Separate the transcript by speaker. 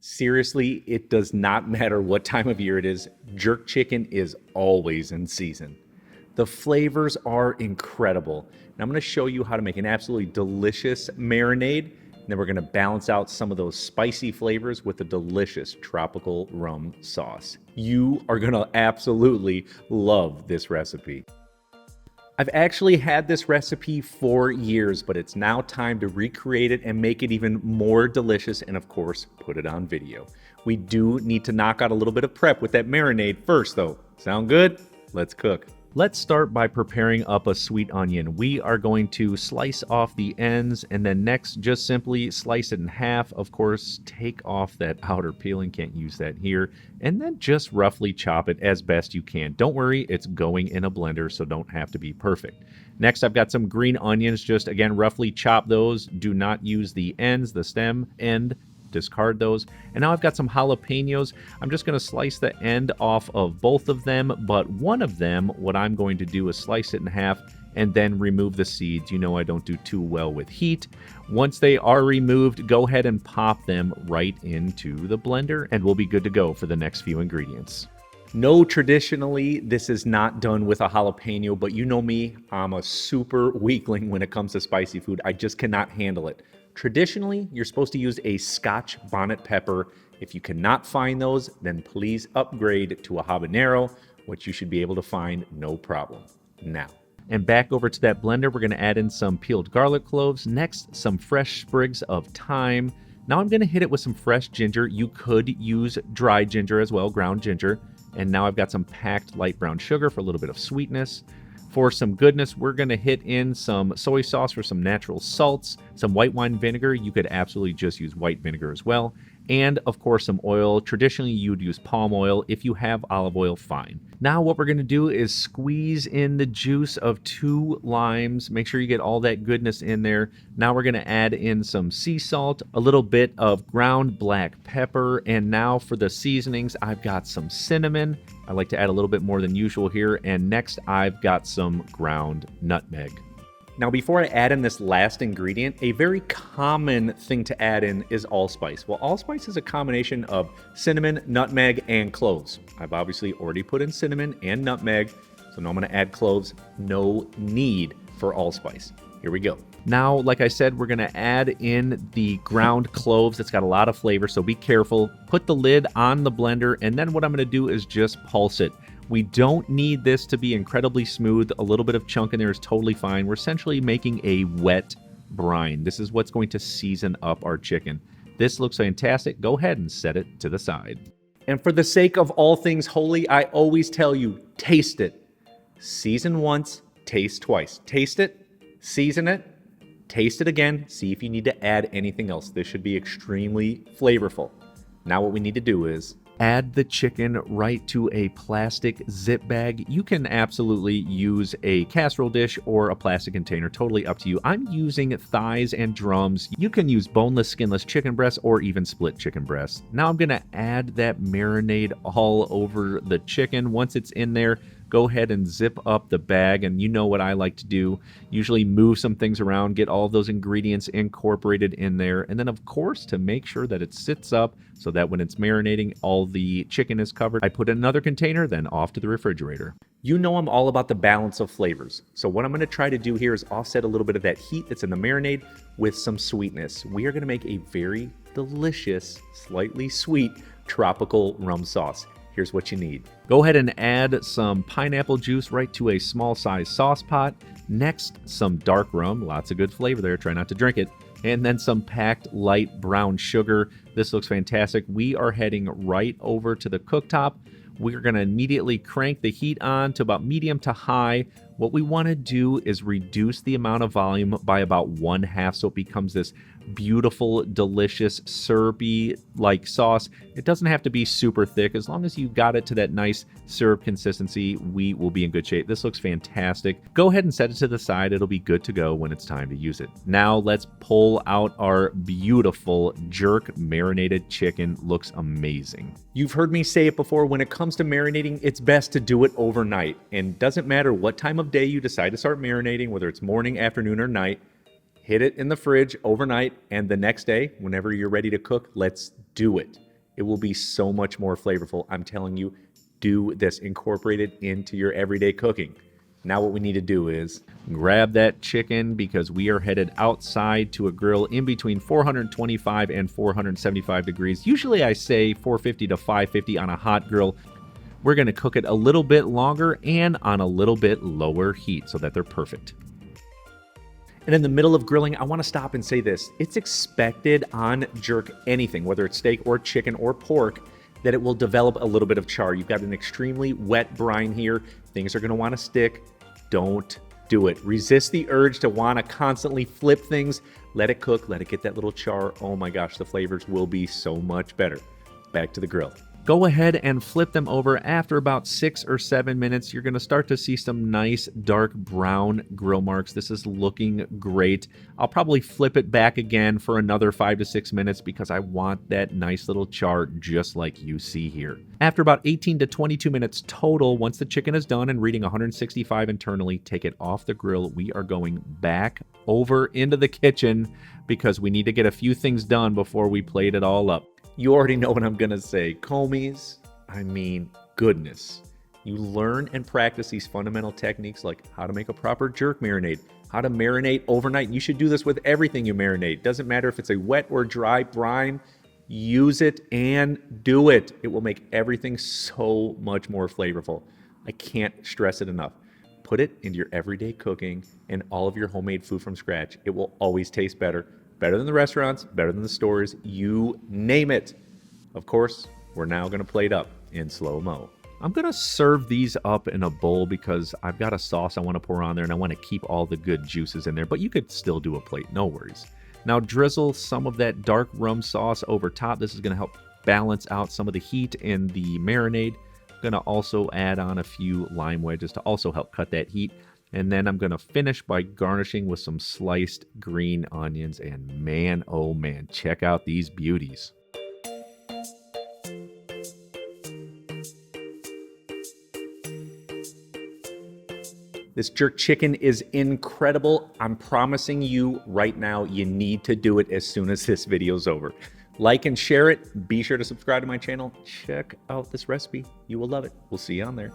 Speaker 1: Seriously, it does not matter what time of year it is, jerk chicken is always in season. The flavors are incredible. And I'm gonna show you how to make an absolutely delicious marinade. And then we're gonna balance out some of those spicy flavors with a delicious tropical rum sauce. You are gonna absolutely love this recipe. I've actually had this recipe for years, but it's now time to recreate it and make it even more delicious and, of course, put it on video. We do need to knock out a little bit of prep with that marinade first, though. Sound good? Let's cook. Let's start by preparing up a sweet onion. We are going to slice off the ends and then next just simply slice it in half. Of course, take off that outer peeling, can't use that here. And then just roughly chop it as best you can. Don't worry, it's going in a blender, so don't have to be perfect. Next, I've got some green onions, just again, roughly chop those. Do not use the ends, the stem end. Discard those. And now I've got some jalapenos. I'm just going to slice the end off of both of them, but one of them, what I'm going to do is slice it in half and then remove the seeds. You know I don't do too well with heat. Once they are removed, go ahead and pop them right into the blender and we'll be good to go for the next few ingredients. No, traditionally, this is not done with a jalapeno, but you know me, I'm a super weakling when it comes to spicy food. I just cannot handle it. Traditionally, you're supposed to use a Scotch bonnet pepper. If you cannot find those, then please upgrade to a habanero, which you should be able to find no problem. Now, and back over to that blender, we're going to add in some peeled garlic cloves. Next, some fresh sprigs of thyme. Now I'm going to hit it with some fresh ginger. You could use dried ginger as well, ground ginger. And now I've got some packed light brown sugar for a little bit of sweetness. For some goodness, we're going to hit in some soy sauce for some natural salts, some white wine vinegar. You could absolutely just use white vinegar as well. And of course, some oil. Traditionally, you'd use palm oil. If you have olive oil, fine. Now what we're going to do is squeeze in the juice of 2 limes. Make sure you get all that goodness in there. Now we're going to add in some sea salt, a little bit of ground black pepper. And now for the seasonings, I've got some cinnamon. I like to add a little bit more than usual here. And next, I've got some ground nutmeg. Now, before I add in this last ingredient, a very common thing to add in is allspice. Well, allspice is a combination of cinnamon, nutmeg, and cloves. I've obviously already put in cinnamon and nutmeg, so now I'm going to add cloves. No need for allspice. Here we go. Now, like I said, we're going to add in the ground cloves. It's got a lot of flavor, so be careful. Put the lid on the blender, and then what I'm going to do is just pulse it. We don't need this to be incredibly smooth. A little bit of chunk in there is totally fine. We're essentially making a wet brine. This is what's going to season up our chicken. This looks fantastic. Go ahead and set it to the side. And for the sake of all things holy, I always tell you, taste it. Season once, taste twice. Taste it, season it, taste it again. See if you need to add anything else. This should be extremely flavorful. Now what we need to do is add the chicken right to a plastic zip bag. You can absolutely use a casserole dish or a plastic container, totally up to you. I'm using thighs and drums. You can use boneless, skinless chicken breasts or even split chicken breasts. Now I'm gonna add that marinade all over the chicken. Once it's in there, go ahead and zip up the bag, and you know what I like to do. Usually move some things around, get all of those ingredients incorporated in there, and then of course to make sure that it sits up so that when it's marinating, all the chicken is covered. I put in another container, then off to the refrigerator. You know I'm all about the balance of flavors, so what I'm going to try to do here is offset a little bit of that heat that's in the marinade with some sweetness. We are going to make a very delicious, slightly sweet tropical rum sauce. Here's what you need. Go ahead and add some pineapple juice right to a small size sauce pot. Next, some dark rum, lots of good flavor there, try not to drink it. And then some packed light brown sugar. This looks fantastic. We are heading right over to the cooktop. We're gonna immediately crank the heat on to about medium to high. What we wanna do is reduce the amount of volume by about 1/2 so it becomes this beautiful, delicious, syrupy-like sauce. It doesn't have to be super thick. As long as you got it to that nice syrup consistency, we will be in good shape. This looks fantastic. Go ahead and set it to the side. It'll be good to go when it's time to use it. Now let's pull out our beautiful jerk marinated chicken. Looks amazing. You've heard me say it before, when it comes to marinating, it's best to do it overnight. And doesn't matter what time of day you decide to start marinating, whether it's morning, afternoon, or night, hit it in the fridge overnight, and the next day, whenever you're ready to cook, let's do it. It will be so much more flavorful. I'm telling you, do this. Incorporate it into your everyday cooking. Now what we need to do is grab that chicken because we are headed outside to a grill in between 425 and 475 degrees. Usually I say 450 to 550 on a hot grill. We're going to cook it a little bit longer and on a little bit lower heat so that they're perfect. And in the middle of grilling, I want to stop and say this. It's expected on jerk anything, whether it's steak or chicken or pork, that it will develop a little bit of char. You've got an extremely wet brine here. Things are going to want to stick. Don't do it. Resist the urge to want to constantly flip things. Let it cook. Let it get that little char. Oh my gosh, the flavors will be so much better. Back to the grill. Go ahead and flip them over. After about 6 or 7 minutes, you're going to start to see some nice dark brown grill marks. This is looking great. I'll probably flip it back again for another 5 to 6 minutes because I want that nice little char just like you see here. After about 18 to 22 minutes total, once the chicken is done and reading 165 internally, take it off the grill. We are going back over into the kitchen because we need to get a few things done before we plate it all up. You already know what I'm going to say. Comies, I mean, goodness. You learn and practice these fundamental techniques like how to make a proper jerk marinade, how to marinate overnight. You should do this with everything you marinate. Doesn't matter if it's a wet or dry brine. Use it and do it. It will make everything so much more flavorful. I can't stress it enough. Put it into your everyday cooking and all of your homemade food from scratch. It will always taste better. Better than the restaurants, better than the stores, you name it. Of course, we're now going to plate up in slow-mo. I'm going to serve these up in a bowl because I've got a sauce I want to pour on there and I want to keep all the good juices in there, but you could still do a plate, no worries. Now drizzle some of that dark rum sauce over top. This is going to help balance out some of the heat in the marinade. I'm going to also add on a few lime wedges to also help cut that heat. And then I'm going to finish by garnishing with some sliced green onions. And man, oh man, check out these beauties. This jerk chicken is incredible. I'm promising you right now, you need to do it as soon as this video's over. Like and share it. Be sure to subscribe to my channel. Check out this recipe. You will love it. We'll see you on there.